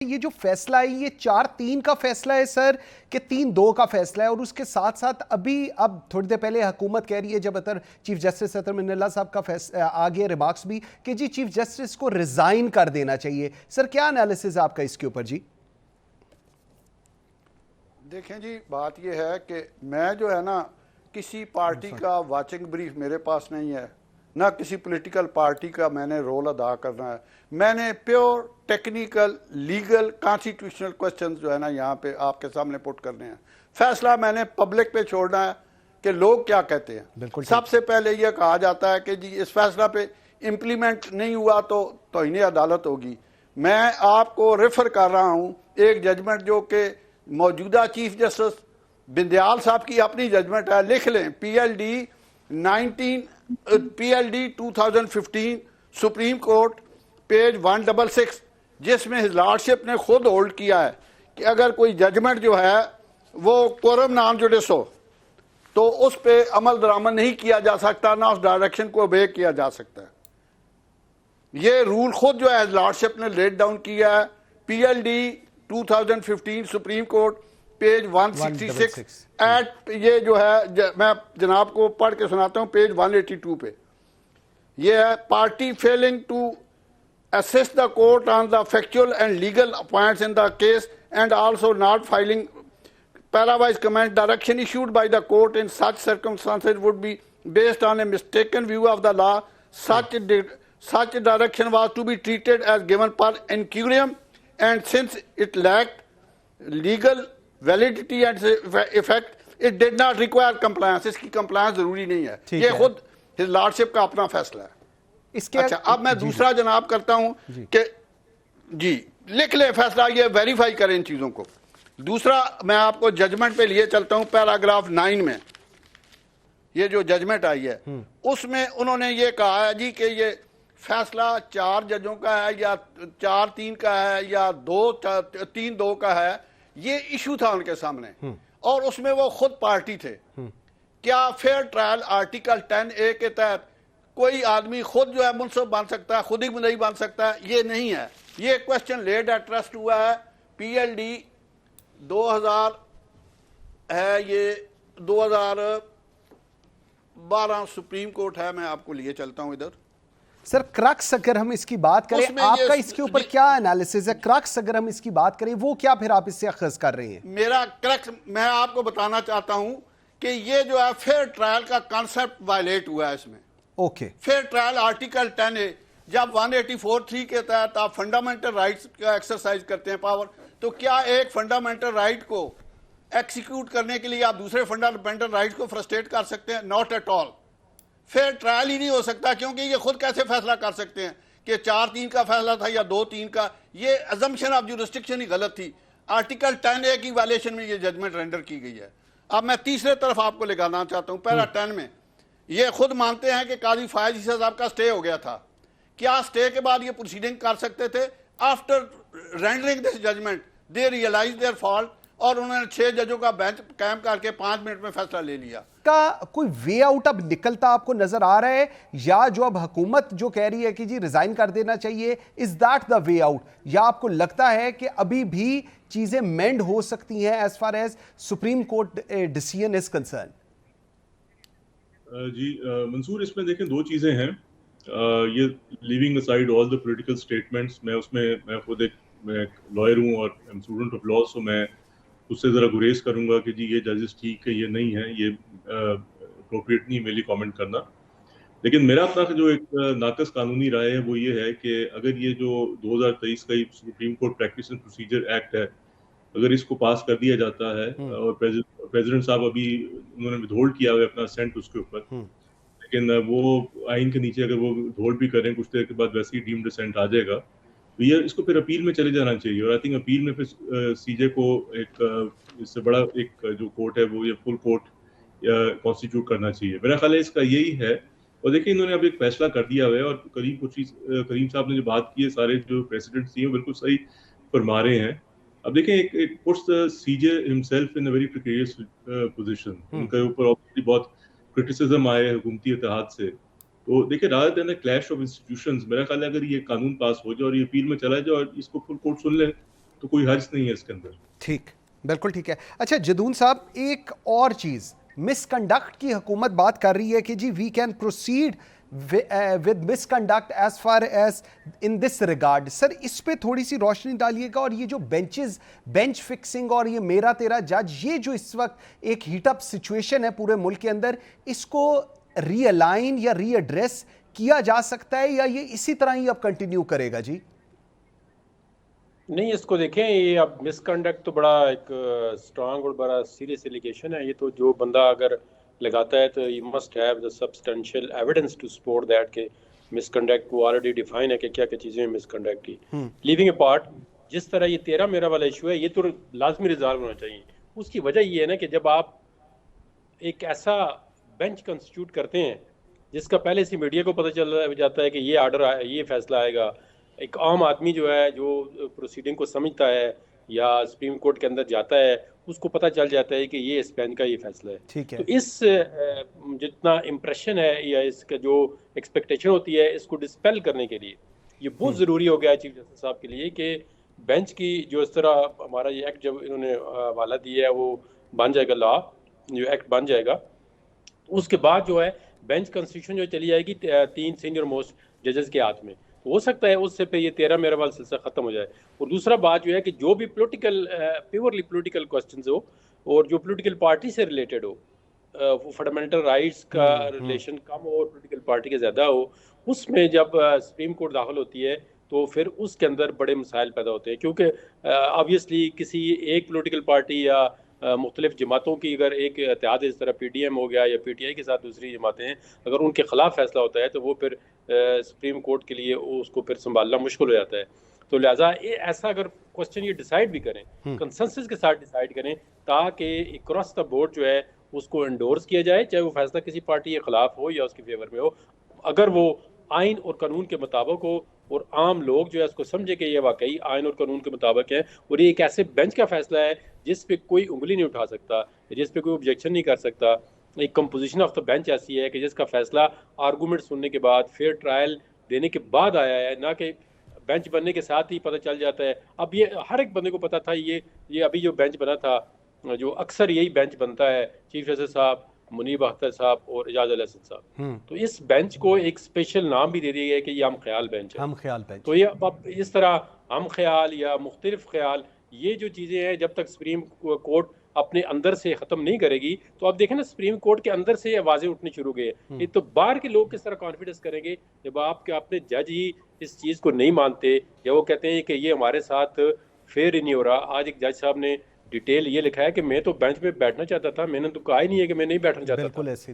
ये जो फैसला है ये 4-3 का फैसला है सर कि 3-2 का फैसला है? और उसके साथ साथ अभी अब थोड़ी देर पहले हुकूमत कह रही है, जब चीफ जस्टिस अतर मिन्नल्ला साहब का फैसला आ गया रिमार्क्स भी, कि जी चीफ जस्टिस को रिजाइन कर देना चाहिए। सर क्या एनालिसिस है आपका इसके ऊपर? जी देखें जी, बात यह है कि मैं जो है ना, किसी पार्टी का वाचिंग ब्रीफ मेरे पास नहीं है, ना किसी पॉलिटिकल पार्टी का मैंने रोल अदा करना है। मैंने pure technical legal constitutional questions जो है ना यहाँ पे आपके सामने पुट करने हैं। फैसला मैंने पब्लिक पे छोड़ना है कि लोग क्या कहते हैं। सबसे पहले यह कहा जाता है कि जी इस फैसला पे इम्प्लीमेंट नहीं हुआ तो तौहीन अदालत होगी। मैं आपको रेफर कर रहा हूँ एक जजमेंट जो कि मौजूदा चीफ जस्टिस बिंदयाल साहब की अपनी जजमेंट है, लिख लें, PLD 2015 सुप्रीम कोर्ट पेज 166, जिसमें हिज लॉर्डशिप ने खुद होल्ड किया है कि अगर कोई जजमेंट जो है वो कोरम नॉन जुडिस हो तो उस पे अमल दरामद नहीं किया जा सकता, ना उस डायरेक्शन को ओबे किया जा सकता है। ये रूल खुद जो है लॉर्डशिप ने लेट डाउन किया है। PLD 2015 supreme court page 166 at, ये जो है मैं जनाब को पढ़ के सुनाता हूं, पेज 182 पे ये है, party failing to assist the court on the factual and legal points in the case and also not filing parawise comment. Direction issued by the court in such circumstances would be based on a mistaken view of the law. Such direction was to be treated as given per incurium, and since it lacked legal validity and effect, it did not require compliance. इसकी compliance जरूरी नहीं है। ये खुद his lordship का अपना फैसला है। इसके अच्छा, अब मैं दूसरा जनाब करता हूं कि जी लिख ले फैसला, ये वेरीफाई करें इन चीजों को। दूसरा मैं आपको जजमेंट पे लिए चलता हूं, पैराग्राफ 9 में ये जो जजमेंट आई है उसमें उन्होंने ये कहा है जी कि ये फैसला 4 जजों का है या 4-3 का है या 3-2 का है। ये इशू था उनके सामने और उसमें वो खुद पार्टी थे। क्या फेयर ट्रायल आर्टिकल 10A के तहत कोई आदमी खुद जो है मुंसब बन सकता है, खुद ही नहीं बन सकता है? ये नहीं है। ये क्वेश्चन लेड एट ट्रस्ट हुआ है। PLD 2000 है, ये 2012 सुप्रीम कोर्ट है। मैं आपको लिए चलता हूं इधर। सर क्रक्स अगर हम इसकी बात करें, आपका इसके ऊपर क्या एनालिसिस है? क्रक्स अगर हम इसकी बात करें, वो क्या फिर आप इससे अखज़ कर रहे हैं? मेरा क्रक्स मैं आपको बताना चाहता हूं कि ये जो है फेयर ट्रायल का कॉन्सेप्ट वायलेट हुआ है इसमें। Okay, fair trial article 10A, जब 184(3) के तहत आप फंडामेंटल राइट्स का एक्सरसाइज करते हैं पावर, तो क्या एक फंडामेंटल राइट को एक्सिक्यूट करने के लिए आप दूसरे फंडामेंटल राइट्स को फ्रस्ट्रेट कर सकते हैं? Not at all. Fair trial ही नहीं हो सकता, क्योंकि ये खुद कैसे फैसला कर सकते हैं कि 4-3 का फैसला था या 2-3 का? ये अजम्पशन ऑफ जुरिस्डिक्शन ही गलत थी। आर्टिकल 10A की वायलेशन में ये जजमेंट रेंडर की गई है। अब मैं तीसरे तरफ आपको ले जाना चाहता हूं। पैरा 10 में ये खुद मानते हैं कि काजी फायज ईसा साहब का स्टे हो गया था। क्या स्टे के बाद ये प्रोसीडिंग कर सकते थे? After rendering this judgment they realise their fault, और उन्होंने 6 जजों का बेंच कायम करके 5 मिनट में फैसला ले लिया। का कोई वे आउट अब निकलता आपको नजर आ रहा है, या जो अब हुकूमत जो कह रही है कि जी रिजाइन कर देना चाहिए, is that the way out, या आपको लगता है कि अभी भी चीजें मेंड हो सकती हैं as far as Supreme Court decision is concerned? जी मंसूर, इसमें देखें 2 चीज़ें हैं। ये leaving aside all the political statements, मैं खुद एक लॉयर हूँ और स्टूडेंट ऑफ लॉ, सो मैं उससे ज़रा गुरेज करूँगा कि जी ये जजेस ठीक है, ये नहीं है, ये अप्रोप्रिएट नहीं मेरी कमेंट करना। लेकिन मेरा अपना जो एक नाकस कानूनी राय है वो ये है कि अगर ये जो 2023 का supreme court practice and procedure act है, अगर इसको पास कर दिया जाता है, और प्रेसिडेंट साहब अभी उन्होंने विथहोल्ड किया हुआ अपना असेंट उसके ऊपर, लेकिन वो आइन के नीचे अगर वो विथहोल्ड भी करें कुछ देर के बाद वैसे ही डीम्ड असेंट आ जाएगा, तो ये इसको फिर अपील में चले जाना चाहिए। और आई थिंक अपील में फिर सीजे को एक इससे बड़ा एक जो कोर्ट है वो ये फुल कोर्ट कॉन्स्टिट्यूट करना चाहिए। मेरा ख्याल है इसका यही है। और देखिए इन्होंने अब एक फैसला कर दिया हुआ है, और करीम साहब ने जो बात की है, सारे जो प्रेसिडेंट्स दिए बिल्कुल सही फरमा रहे हैं। अब देखें एक puts the CJ himself in a very precarious position. उनके ऊपर ऑब्वियसली बहुत क्रिटिसिज्म आए हुकूमती इत्तेहाद से। तो देखिए rather than a clash of institutions, मेरा ख्याल है अगर ये कानून पास हो जाए और ये अपील में चला जाए और इसको फुल कोर्ट सुन ले, तो कोई हर्ज नहीं है इसके अंदर। ठीक, बिल्कुल ठीक है। अच्छा जदून साहब, एक और चीज़, मिसकंडक्ट की हुकूमत बात कर रही है कि जी we can proceed with misconduct as far as in this regard. Sir इस पे थोड़ी सी रोशनी डालिएगा, और ये जो बेंच फिक्सिंग और ये मेरा तेरा जज, ये जो इस वक्त एक हीटअप सिचुएशन है पूरे मुल्क के अंदर, इसको रीअलाइन या रीएड्रेस किया जा सकता है या ये इसी तरह ही अब कंटिन्यू करेगा जी? नहीं, इसको देखें, ये अब मिसकंडक्ट तो बड़ा एक स्ट्रांग और बड़ा सीरियस एलिगेशन है। ये तो जो बंदा अगर लगाता है तो you must have the substantial evidence to support that के मिसकंडक्ट को ऑलरेडी डिफाइन है कि क्या क्या चीज़ें मिसकंडक्ट की। लीविंग अपार्ट, जिस तरह ये तेरा मेरा वाला इशू है, ये तो लाजमी रिजॉल्व होना चाहिए। उसकी वजह ये है ना कि जब आप एक ऐसा बेंच कंस्टिट्यूट करते हैं जिसका पहले से मीडिया को पता चल जाता है कि ये आर्डर, ये फैसला आएगा, एक आम आदमी जो है जो प्रोसीडिंग को समझता है या सुप्रीम कोर्ट के अंदर जाता है, उसको पता चल जाता है कि ये इस बेंच का ये फैसला है। ठीक है। तो इस जितना इम्प्रेशन है या इसका जो एक्सपेक्टेशन होती है, इसको डिस्पेल करने के लिए ये बहुत ज़रूरी हो गया है चीफ जस्टिस साहब के लिए कि बेंच की जो इस तरह हमारा ये एक्ट जब इन्होंने हवाला दिया है वो बन जाएगा, लॉ जो एक्ट बन जाएगा, उसके बाद जो है बेंच कंस्टिट्यूशन जो चली जाएगी 3 सीनियर मोस्ट जजेस के हाथ में। हो सकता है उससे पे ये तेरा मेरा वाला सिलसिला खत्म हो जाए। और दूसरा बात जो है कि जो भी पॉलिटिकल प्योरली पॉलिटिकल क्वेश्चंस हो और जो पॉलिटिकल पार्टी से रिलेटेड हो, वो फंडामेंटल राइट्स का रिलेशन कम हो और पॉलिटिकल पार्टी के ज़्यादा हो, उसमें जब सुप्रीम कोर्ट दाखिल होती है तो फिर उसके अंदर बड़े मसाइल पैदा होते हैं। क्योंकि ऑब्वियसली किसी एक पॉलिटिकल पार्टी या मुख्तलिफ जमातों की अगर एक इत्तेहाद, इस तरह PDM हो गया या PTI के साथ दूसरी जमातें हैं, अगर उनके खिलाफ फैसला होता है तो वो फिर सुप्रीम कोर्ट के लिए उसको फिर संभालना मुश्किल हो जाता है। तो लिहाजा ऐसा अगर क्वेश्चन ये डिसाइड भी करें, कंसेंसस के साथ डिसाइड करें, ताकि क्रॉस द बोर्ड जो है उसको एंडोर्स किया जाए, चाहे वो फैसला किसी पार्टी के खिलाफ हो या उसके फेवर में हो, अगर वो आइन और कानून के मुताबिक हो और आम लोग जो है उसको समझे कि ये वाकई आइन और कानून के मुताबिक है और ये एक ऐसे बेंच का फैसला है जिस पे कोई उंगली नहीं उठा सकता, जिस पे कोई ऑब्जेक्शन नहीं कर सकता। एक कंपोजिशन ऑफ द बेंच ऐसी है कि जिसका फैसला आर्गूमेंट सुनने के बाद, फेयर ट्रायल देने के बाद आया है, ना कि बेंच बनने के साथ ही पता चल जाता है। अब ये हर एक बंदे को पता था, ये अभी जो बेंच बना था, जो अक्सर यही बेंच बनता है, चीफ जस्टिस साहब, मुनीब अख्तर साहब और एजाज अल हसन साहब, तो इस बेंच को एक स्पेशल नाम भी दे दिया गया कि ये हम ख्याल बेंच है। हम ख्याल बेंच। तो ये अब इस तरह हम ख्याल या मुख्तलिफ ख्याल, ये जो चीज़ें हैं, जब तक सुप्रीम कोर्ट अपने अंदर से ख़त्म नहीं करेगी, तो आप देखें ना सुप्रीम कोर्ट के अंदर से आवाज़ें उठनी शुरू हो गई है। ये तो बाहर के लोग किस तरह कॉन्फिडेंस करेंगे जब आपके अपने जज ही इस चीज़ को नहीं मानते या वो कहते हैं कि ये हमारे साथ फेयर ही नहीं हो रहा। आज एक जज साहब ने डिटेल ये लिखा है कि मैं तो बेंच पे बैठना चाहता था, मैंने तो कहा ही नहीं है कि मैं नहीं बैठना चाहता था। बिल्कुल ऐसे